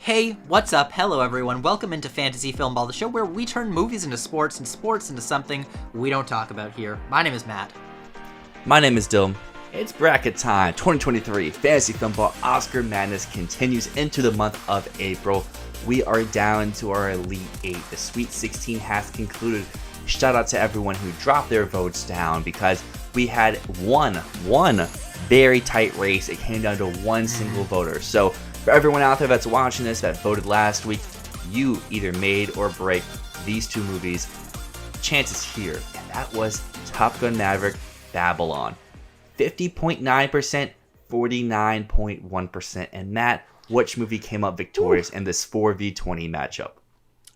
Hey, what's up? Hello, everyone. Welcome into Fantasy Filmball, the show where we turn movies into sports and sports into something we don't talk about here. My name is Matt. My name is Dyl. It's bracket time. 2023 Fantasy Filmball Oscar Madness continues into the month of April. We are down to our Elite 8. The Sweet 16 has concluded. Shout out to everyone who dropped their votes down because we had one very tight race. It came down to one single voter. So for everyone out there that's watching this that voted last week, you either made or break these two movies. Chances here, and that was Top Gun Maverick, Babylon. 50.9%, 49.1%. And Matt, which movie came up victorious in this 4v20 matchup?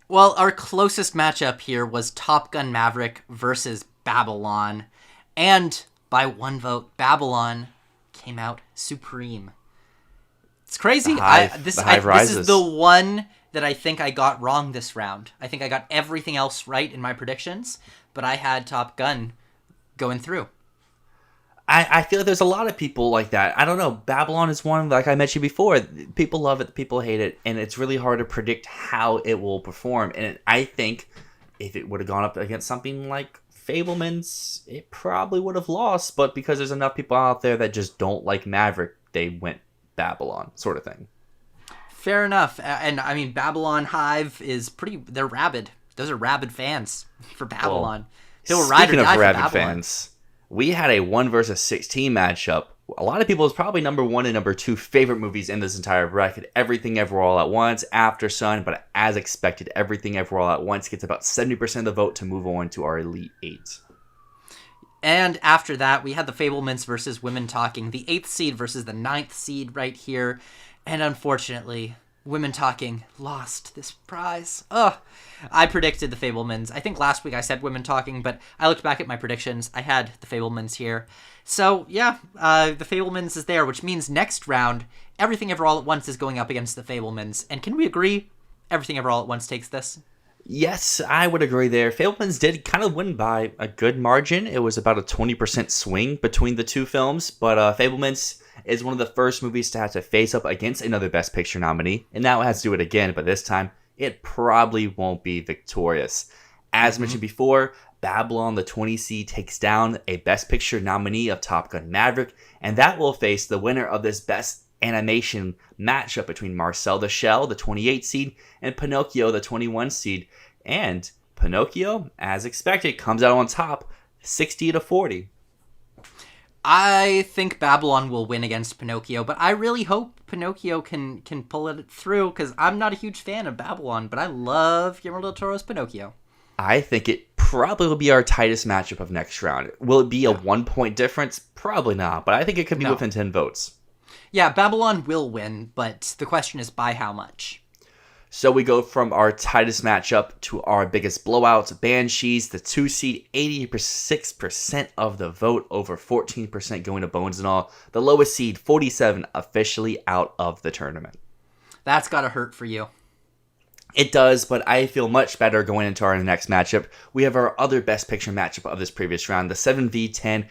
Well, our closest matchup here was Top Gun Maverick versus Babylon. And by one vote, Babylon came out supreme. It's crazy. This is the one that I think I got wrong this round. I think I got everything else right in my predictions, but I had Top Gun going through. I feel like there's a lot of people like that. I don't know. Babylon is one, like I mentioned before. People love it, people hate it, and it's really hard to predict how it will perform. And I think if it would have gone up against something like Fabelmans, it probably would have lost. But because there's enough people out there that just don't like Maverick, they went Babylon, sort of thing. Fair enough. And I mean, Babylon Hive is they're rabid. Those are rabid fans for Babylon. Well, speaking of rabid fans, we had a 1 versus 16 matchup. A lot of people's probably number 1 and number 2 favorite movies in this entire bracket. Everything Ever All at Once, After Sun, but as expected, Everything Ever All at Once gets about 70% of the vote to move on to our Elite 8. And after that, we had the Fabelmans versus Women Talking, the 8th seed versus the 9th seed right here. And unfortunately, Women Talking lost this prize. Ugh. I predicted the Fabelmans. I think last week I said Women Talking, but I looked back at my predictions. I had the Fabelmans here. So, yeah, the Fabelmans is there, which means next round, Everything Ever All at Once is going up against the Fabelmans. And can we agree Everything Ever All at Once takes this? Yes, I would agree there. Fabelmans did kind of win by a good margin. It was about a 20% swing between the two films, but Fabelmans is one of the first movies to have to face up against another Best Picture nominee, and now it has to do it again, but this time it probably won't be victorious. As mentioned before, Babylon, the 20 seed, takes down a Best Picture nominee of Top Gun Maverick, and that will face the winner of this Best Animation matchup between Marcel the Shell, the 28 seed, and Pinocchio, the 21 seed. And Pinocchio, as expected, comes out on top, 60-40. I think Babylon will win against Pinocchio, but I really hope Pinocchio can pull it through, because I'm not a huge fan of Babylon, but I love Guillermo del Toro's Pinocchio. I think it probably will be our tightest matchup of next round. Will it be a 1-point difference? Probably not, but I think it could be within 10 votes. Yeah, Babylon will win, but the question is by how much? So we go from our tightest matchup to our biggest blowouts. Banshees, the 2 seed, 86% of the vote, over 14% going to Bones and All. The lowest seed, 47, officially out of the tournament. That's gotta hurt for you. It does, but I feel much better going into our next matchup. We have our other Best Picture matchup of this previous round, the 7v10.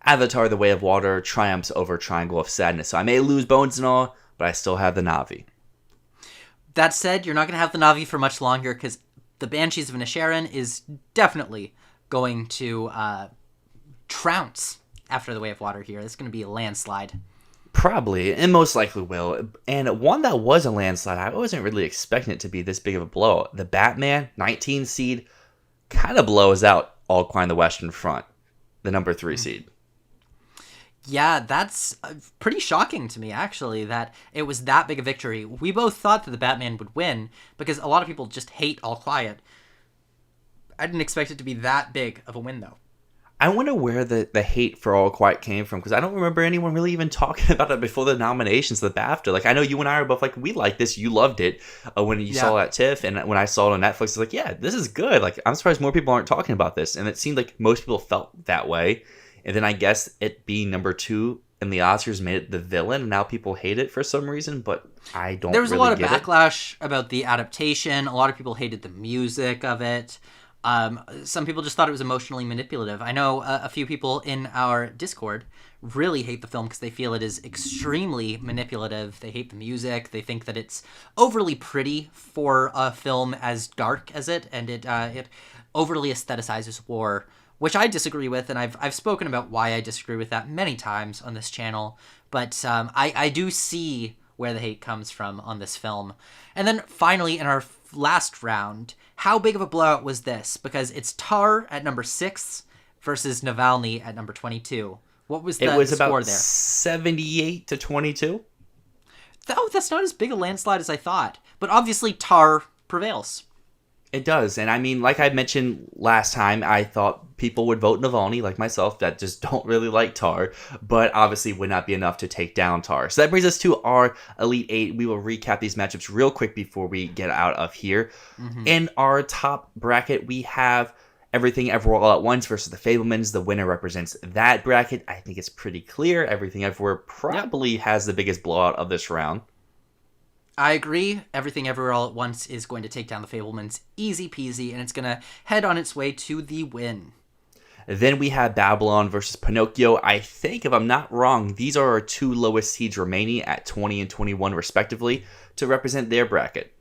Avatar: The Way of Water triumphs over Triangle of Sadness. So I may lose Bones and All, but I still have the Na'vi. That said, you're not going to have the Na'vi for much longer because the Banshees of Inisherin is definitely going to trounce after The Way of Water here. It's going to be a landslide. Probably, and most likely will. And one that was a landslide, I wasn't really expecting it to be this big of a blow. The Batman, 19 seed, kind of blows out All Quiet on the Western Front, the number 3 seed. Yeah, that's pretty shocking to me, actually, that it was that big a victory. We both thought that the Batman would win, because a lot of people just hate All Quiet. I didn't expect it to be that big of a win, though. I wonder where the hate for All Quiet came from, because I don't remember anyone really even talking about it before the nominations, the BAFTA. Like, I know you and I are both like, we like this, you loved it when you saw it at TIFF, and when I saw it on Netflix, I was like, yeah, this is good. Like, I'm surprised more people aren't talking about this, and it seemed like most people felt that way. And then I guess it being number 2 in the Oscars made it the villain, and now people hate it for some reason, but I don't really get it. There was a lot of backlash about the adaptation. A lot of people hated the music of it. Some people just thought it was emotionally manipulative. I know a few people in our Discord really hate the film because they feel it is extremely manipulative. They hate the music. They think that it's overly pretty for a film as dark as it, and it overly aestheticizes war, which I disagree with, and I've spoken about why I disagree with that many times on this channel. But I do see where the hate comes from on this film. And then finally, in our last round, how big of a blowout was this? Because it's Tar at number 6 versus Navalny at number 22. What was the score there? It was about 78-22. Oh, that's not as big a landslide as I thought. But obviously, Tar prevails. It does. And I mean, like I mentioned last time, I thought people would vote Navalny, like myself, that just don't really like Tar, but obviously would not be enough to take down Tar. So that brings us to our Elite 8. We will recap these matchups real quick before we get out of here. Mm-hmm. In our top bracket, we have Everything Everywhere All at Once versus the Fablemans. The winner represents that bracket. I think it's pretty clear. Everything Everywhere probably has the biggest blowout of this round. I agree. Everything Everywhere All at Once is going to take down the Fablemans easy peasy, and it's going to head on its way to the win. Then we have Babylon versus Pinocchio. I think, if I'm not wrong, these are our two lowest seeds remaining at 20 and 21 respectively to represent their bracket.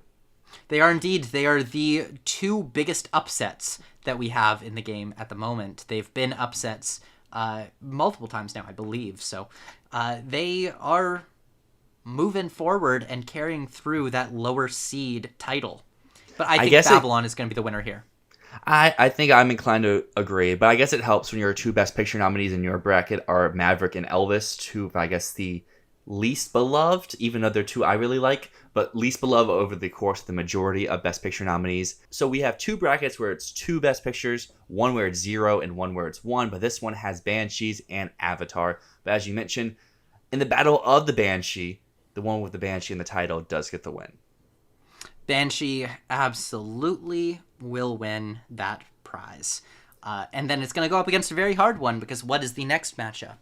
They are indeed. They are the two biggest upsets that we have in the game at the moment. They've been upsets multiple times now, I believe. So they are moving forward and carrying through that lower seed title. But I think Babylon is going to be the winner here. I think I'm inclined to agree, but I guess it helps when your two Best Picture nominees in your bracket are Maverick and Elvis, two, I guess, the least beloved, even though they're two I really like, but least beloved over the course of the majority of Best Picture nominees. So we have two brackets where it's two Best Pictures, one where it's 0 and one where it's 1, but this one has Banshees and Avatar. But as you mentioned, in the Battle of the Banshee, the one with the Banshee in the title does get the win. Banshee absolutely will win that prize. And then it's going to go up against a very hard one, because what is the next matchup?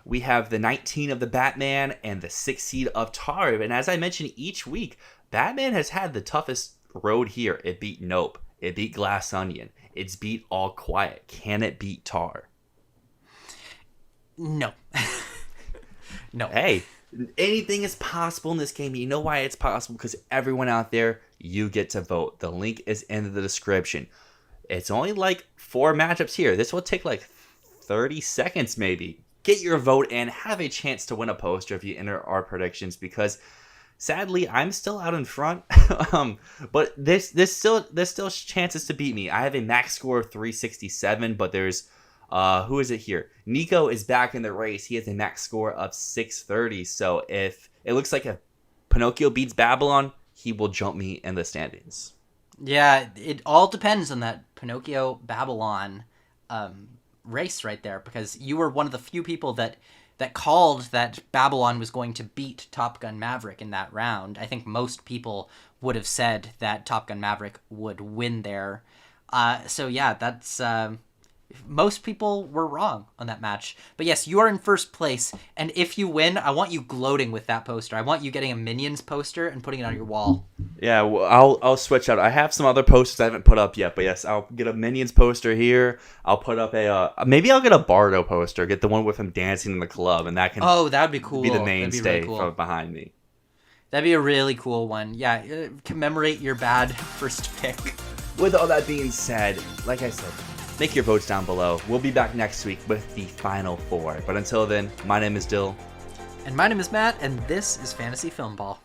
We have the 19 of the Batman and the 6 seed of Tar. And as I mentioned each week, Batman has had the toughest road here. It beat Nope. It beat Glass Onion. It's beat All Quiet. Can it beat Tar? No. No. Hey, anything is possible in this game. You know why it's possible? Because everyone out there, you get to vote. The link is in the description. It's only like 4 matchups here. This will take like 30 seconds maybe. Get your vote and have a chance to win a poster if you enter our predictions, because sadly I'm still out in front. But there's still chances to beat me. I have a max score of 367, but there's who is it here? Nico is back in the race. He has a max score of 630. So if it looks like if Pinocchio beats Babylon, he will jump me in the standings. Yeah, it all depends on that Pinocchio Babylon race right there, because you were one of the few people that called that Babylon was going to beat Top Gun Maverick in that round. I think most people would have said that Top Gun Maverick would win there. So yeah, that's most people were wrong on that match. But yes, you are in first place, and if you win, I want you gloating with that poster. I want you getting a Minions poster and putting it on your wall. Yeah, well, I'll switch out. I have some other posters I haven't put up yet, but yes, I'll get a Minions poster here. I'll put up maybe I'll get a Bardo poster. Get the one with him dancing in the club, and that can that'd be cool. Be the mainstay really cool. from behind me. That'd be a really cool one. Yeah, commemorate your bad first pick. With all that being said, like I said, make your votes down below. We'll be back next week with the final 4. But until then, my name is Dyl. And my name is Matt, and this is Fantasy Filmball.